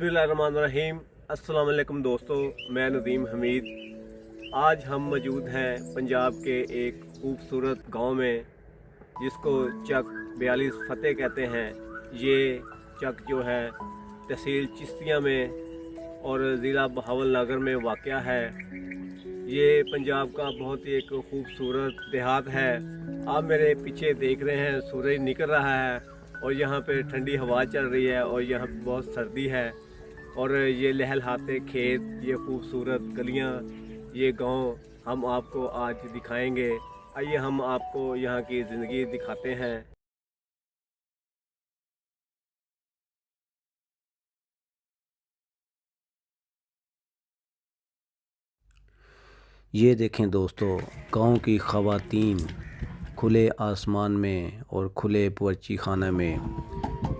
बिस्मिल्लाहिर्रहमानिर्रहीम। अस्सलाम वालेकुम दोस्तों, मैं नदीम हमीद। आज हम मौजूद हैं पंजाब के एक खूबसूरत गांव में जिसको चक 42 फ़तेह कहते हैं। ये चक जो है तहसील चिश्तिया में और ज़िला बहावलनगर में वाक़या है। ये पंजाब का बहुत ही एक खूबसूरत देहात है। आप मेरे पीछे देख रहे हैं सूरज निकल रहा है और यहाँ पे ठंडी हवा चल रही है और यहाँ बहुत सर्दी है। और ये लहलहाते खेत, ये खूबसूरत गलियाँ, ये गांव हम आपको आज दिखाएंगे। आइए हम आपको यहाँ की ज़िंदगी दिखाते हैं। ये देखें दोस्तों, गांव की ख़वातीन खुले आसमान में और खुले बावर्ची खाने में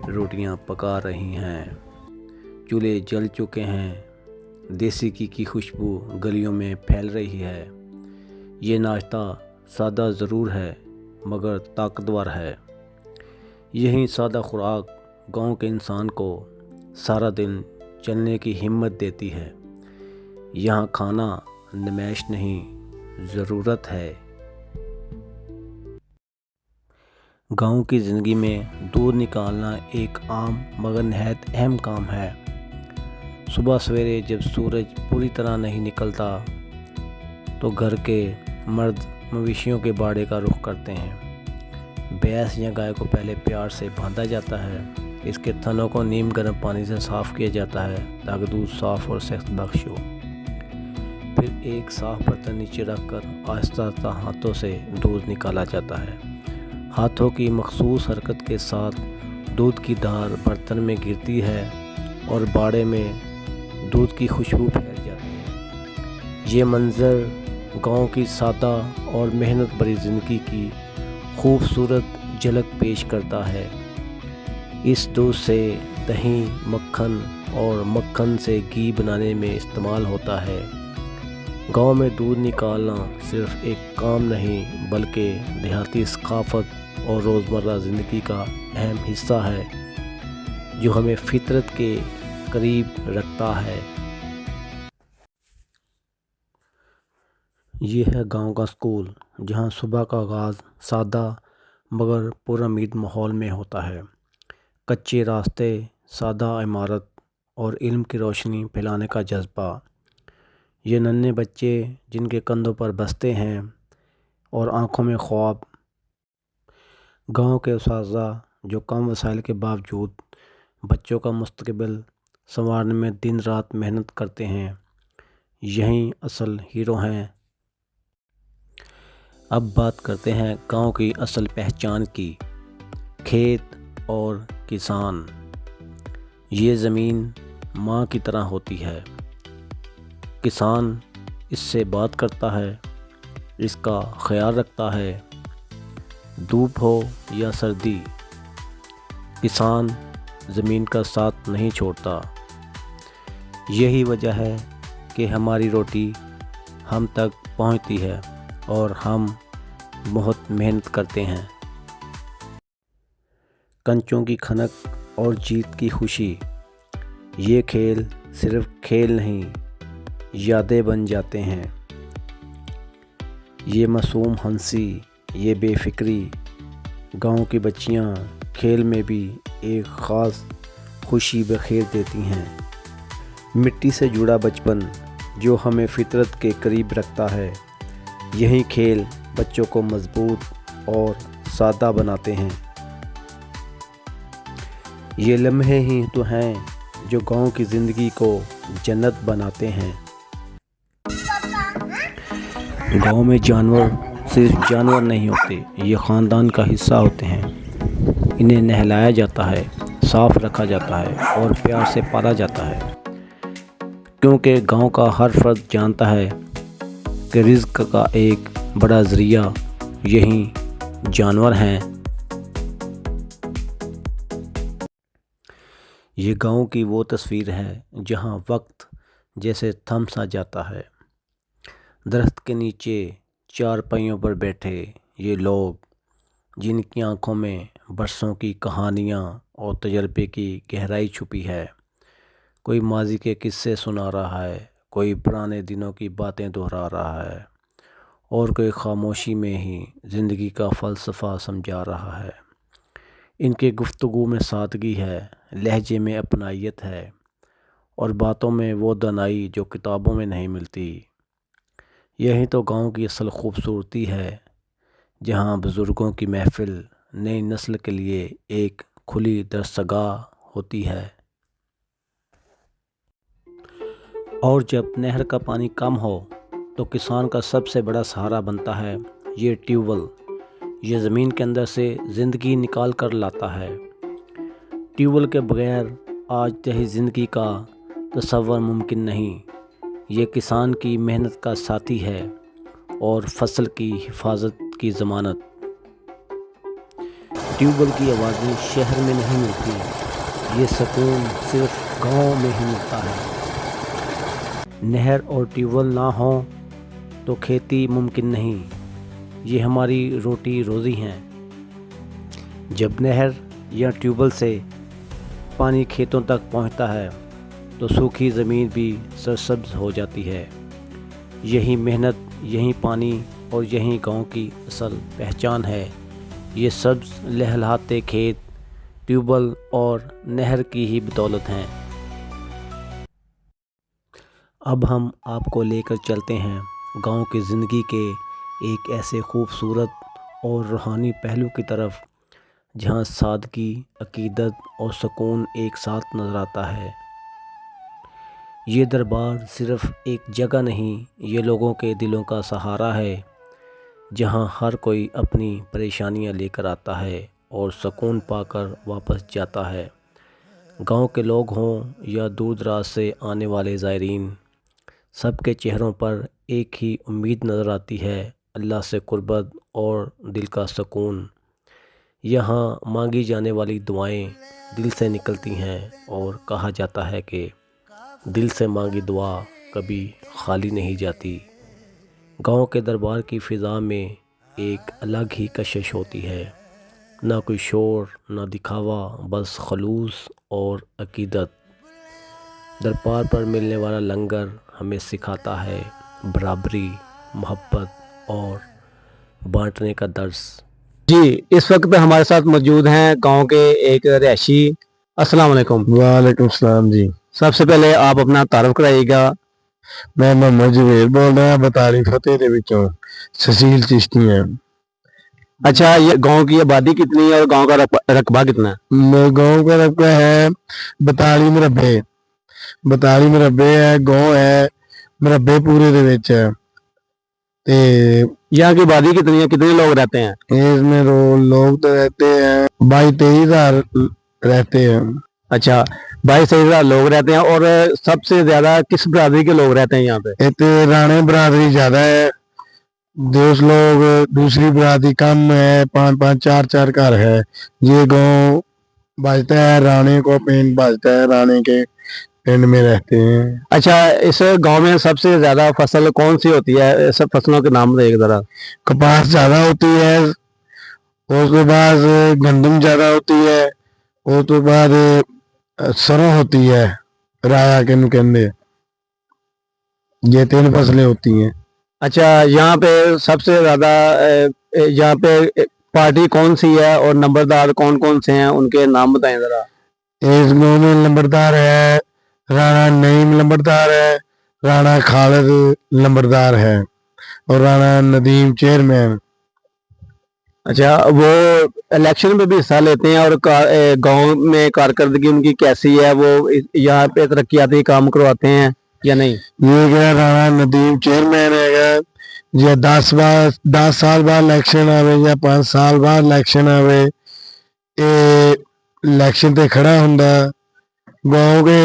रोटियां पका रही हैं। चूल्हे जल चुके हैं, देसी घी की खुशबू गलियों में फैल रही है। ये नाश्ता सादा ज़रूर है मगर ताकतवर है। यही सादा खुराक गांव के इंसान को सारा दिन चलने की हिम्मत देती है। यहाँ खाना नुमाइश नहीं, ज़रूरत है। गांव की ज़िंदगी में दूध निकालना एक आम मगर नहायत अहम काम है। सुबह सवेरे जब सूरज पूरी तरह नहीं निकलता तो घर के मर्द मवेशियों के बाड़े का रुख करते हैं। भैंस या गाय को पहले प्यार से बांधा जाता है। इसके थनों को नीम गर्म पानी से साफ़ किया जाता है ताकि दूध साफ़ और सेहत बख्श हो। फिर एक साफ बर्तन नीचे रखकर आहिस्ता आहिस्ता हाथों से दूध निकाला जाता है। हाथों की मखसूस हरकत के साथ दूध की धार बर्तन में गिरती है और बाड़े में दूध की खुशबू फैल जाती है। ये मंज़र गांव की सादा और मेहनत भरी ज़िंदगी की खूबसूरत झलक पेश करता है। इस दूध से दही, मक्खन और मक्खन से घी बनाने में इस्तेमाल होता है। गांव में दूध निकालना सिर्फ एक काम नहीं बल्कि देहाती सकाफ़त और रोज़मर्रा ज़िंदगी का अहम हिस्सा है जो हमें फितरत के करीब रखता है। ये है गांव का स्कूल जहां सुबह का आगाज़ सादा मगर पुरुम्मीद माहौल में होता है। कच्चे रास्ते, सादा इमारत और इल्म की रोशनी फैलाने का जज्बा। ये नन्हे बच्चे जिनके कंधों पर बस्ते हैं और आंखों में ख्वाब। गांव के उस्ताज़ा जो कम वसाइल के बावजूद बच्चों का मुस्तकबिल संवारने में दिन रात मेहनत करते हैं, यही असल हीरो हैं। अब बात करते हैं गांव की असल पहचान की, खेत और किसान। ये ज़मीन माँ की तरह होती है। किसान इससे बात करता है, इसका ख्याल रखता है, धूप हो या सर्दी। किसान ज़मीन का साथ नहीं छोड़ता। यही वजह है कि हमारी रोटी हम तक पहुंचती है और हम बहुत मेहनत करते हैं। कंचों की खनक और जीत की खुशी, ये खेल सिर्फ खेल नहीं, यादें बन जाते हैं। ये मासूम हंसी, ये बेफिक्री, गांव की बच्चियां खेल में भी एक ख़ास खुशी बखेर देती हैं। मिट्टी से जुड़ा बचपन जो हमें फितरत के करीब रखता है। यही खेल बच्चों को मजबूत और सादा बनाते हैं। ये लम्हे ही तो हैं जो गांव की ज़िंदगी को जन्नत बनाते हैं। गांव में जानवर सिर्फ जानवर नहीं होते, ये ख़ानदान का हिस्सा होते हैं। इन्हें नहलाया जाता है, साफ़ रखा जाता है और प्यार से पाला जाता है, क्योंकि गांव का हर फर्द जानता है कि रिज़्क़ का एक बड़ा ज़रिया यही जानवर हैं। ये गांव की वो तस्वीर है जहां वक्त जैसे थम सा जाता है। दरख्त के नीचे चार पहियों पर बैठे ये लोग, जिनकी आंखों में बरसों की कहानियाँ और तजर्बे की गहराई छुपी है, کوئی ماضی کے قصے سنا رہا ہے، کوئی پرانے دنوں کی باتیں دہرا رہا ہے اور کوئی خاموشی میں ہی زندگی کا فلسفہ سمجھا رہا ہے۔ ان کے گفتگو میں سادگی ہے، لہجے میں اپنائیت ہے اور باتوں میں وہ دانائی جو کتابوں میں نہیں ملتی۔ یہی تو گاؤں کی اصل خوبصورتی ہے، جہاں بزرگوں کی محفل نئی نسل کے لیے ایک کھلی درسگاہ ہوتی ہے۔ اور جب نہر کا پانی کم ہو تو کسان کا سب سے بڑا سہارا بنتا ہے یہ ٹیوب ویل۔ یہ زمین کے اندر سے زندگی نکال کر لاتا ہے۔ ٹیوب ویل کے بغیر آج تہی زندگی کا تصور ممکن نہیں۔ یہ کسان کی محنت کا ساتھی ہے اور فصل کی حفاظت کی ضمانت۔ ٹیوب ویل کی آوازیں شہر میں نہیں ملتی، یہ سکون صرف گاؤں میں ہی ملتا ہے۔ نہر اور ٹیوب ویل نہ ہوں تو کھیتی ممکن نہیں، یہ ہماری روٹی روزی ہیں۔ جب نہر یا ٹیوب ویل سے پانی کھیتوں تک پہنچتا ہے تو سوکھی زمین بھی سرسبز ہو جاتی ہے۔ یہی محنت، یہی پانی اور یہی گاؤں کی اصل پہچان ہے۔ یہ سبز لہلہاتے کھیت ٹیوب ویل اور نہر کی ہی بدولت ہیں۔ اب ہم آپ کو لے کر چلتے ہیں گاؤں کی زندگی کے ایک ایسے خوبصورت اور روحانی پہلو کی طرف جہاں سادگی، عقیدت اور سکون ایک ساتھ نظر آتا ہے۔ یہ دربار صرف ایک جگہ نہیں، یہ لوگوں کے دلوں کا سہارا ہے، جہاں ہر کوئی اپنی پریشانیاں لے کر آتا ہے اور سکون پا کر واپس جاتا ہے۔ گاؤں کے لوگ ہوں یا دور دراز سے آنے والے زائرین، سب کے چہروں پر ایک ہی امید نظر آتی ہے، اللہ سے قربت اور دل کا سکون۔ یہاں مانگی جانے والی دعائیں دل سے نکلتی ہیں اور کہا جاتا ہے کہ دل سے مانگی دعا کبھی خالی نہیں جاتی۔ گاؤں کے دربار کی فضا میں ایک الگ ہی کشش ہوتی ہے، نہ کوئی شور، نہ دکھاوا، بس خلوص اور عقیدت۔ دربار پر ملنے والا لنگر ہمیں سکھاتا ہے برابری، محبت اور بانٹنے کا درس۔ جی، اس وقت ہمارے ساتھ موجود ہیں گاؤں کے ایک رہائشی۔ السلام علیکم۔ وعلیکم السلام جی۔ سب سے پہلے آپ اپنا تعارف کرائیے گا۔ میں محمد جبیر بول رہا ہوں، بطالی فتح دے وچوں، تحصیل چشتی ہیں۔ اچھا، یہ گاؤں کی آبادی کتنی ہے اور گاؤں کا رقبہ کتنا ہے؟ گاؤں کا رقبہ ہے 42 مربے، 42 مربے ہے، گاؤں ہے مربے پورے دے وچ ہے۔ تے یہاں کی آبادی کتنی ہے، کتنے لوگ رہتے ہیں؟ اس میں لوگ تو رہتے ہیں 22-23 ہزار رہتے ہیں۔ اچھا، 22-23 ہزار لوگ رہتے ہیں۔ اور سب سے زیادہ کس برادری کے لوگ رہتے ہیں یہاں پہ؟ اتنے رانے برادری زیادہ ہے، دوست لوگ دوسری برادری کم ہے، 5-5 4-4 گھر ہے۔ یہ گاؤں بجتا ہے رانے کو، پنڈ بجتا ہے رانے کے پنڈ میں رہتے ہیں۔ اچھا، اس گاؤں میں سب سے زیادہ فصل کون سی ہوتی ہے؟ سب فصلوں کے نام بتائیے ذرا۔ کپاس زیادہ ہوتی ہے، اس کے بعد گندم زیادہ ہوتی ہے، اس کے بعد سروں ہوتی ہے، رایا کے نکندے، یہ 3 فصلیں ہوتی ہیں۔ اچھا، یہاں پہ سب سے زیادہ یہاں پہ پارٹی کون سی ہے اور نمبردار کون کون سے ہیں، ان کے نام بتائیں ذرا۔ اس گاؤں میں نمبردار ہے رانا نعیم لمبردار ہے، رانا خالد لمبردار ہے اور رانا ندیم چیئرمین۔ اچھا، وہ الیکشن میں بھی حصہ لیتے ہیں اور گاؤں میں کارکردگی ان کی کیسی ہے؟ وہ یہاں پہ ترقیاتی کام کرواتے ہیں یا نہیں؟ یہ کیا رانا ندیم چیئرمین ہے گا، یا 10 سال بعد الیکشن آوے یا 5 سال بعد الیکشن آوے، الیکشن تے کھڑا ہوندا۔ گاؤں کے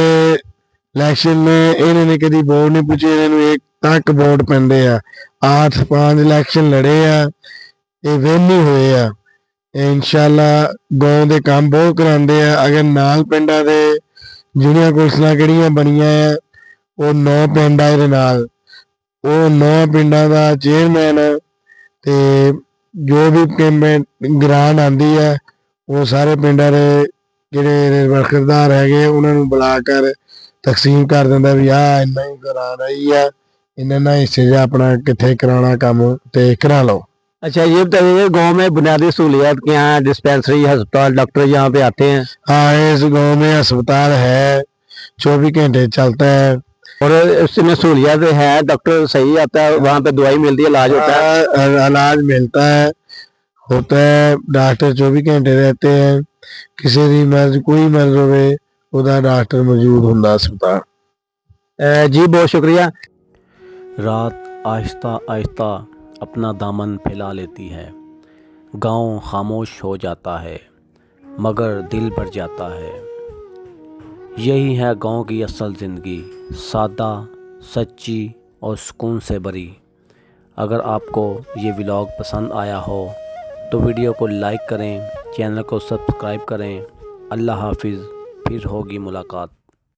الیکشن میں انہوں نے کدی ووٹ نہیں پوچھے، انہوں نے 1 تک ووٹ پیندے ہیں۔ 8-5 الیکشن لڑے ہیں، یہ وینی ہوئے ہیں۔ انشاءاللہ گاؤں دے کام بہت کراندے ہیں۔ اگر نال پنڈا دے جنیاں کونسلاں کڑیاں بنیاں ہیں، وہ 9 پنڈ آئے دے نال، وہ 9 پنڈاں دا چیئرمین ہے۔ تے جو بھی گرانٹ آندی ہے وہ سارے پنڈاں دے جڑے برخوردار ہے گے انہوں نے بلا کر ਤਕਸੀਮ ਕਰ ਦਿੰਦਾ ਵੀ ਆ ਇੰਨਾ ਹੀ ਕਰਾ ਰਹੀ ਆ, ਇੰਨਾ ਹਿੱਸੇ 'ਚ ਆਪਣਾ ਕਿੱਥੇ ਕਰਾਉਣਾ ਕੰਮ ਤੇ करा लो। अच्छा ये बताइए गांव में बुनियादी सहूलियात क्या हैं? डिस्पेंसरी, अस्पताल, डॉक्टर यहाँ पे आते हैं? हाँ, इस गांव में अस्पताल है, 24 घंटे चलता है और इसमें सहूलियात है, डॉक्टर सही आता है, वहाँ पे दवाई मिलती है, इलाज होता है? इलाज मिलता है, होता है, डॉक्टर 24 घंटे रहते हैं, किसी भी मर्ज कोई मर्ज होवे ਉਹਦਾ डॉक्टर मौजूद ਹੁੰਦਾ अस्पताल। जी बहुत शुक्रिया। रात आहिस्ता आहिस्ता अपना दामन फैला लेती है। गांव खामोश हो जाता है मगर दिल भर जाता है। यही है गांव की असल ज़िंदगी, सादा, सच्ची और सुकून से भरी। अगर आपको ये व्लॉग पसंद आया हो तो वीडियो को लाइक करें, चैनल को सब्सक्राइब करें। अल्लाह हाफिज़, फिर होगी मुलाकात।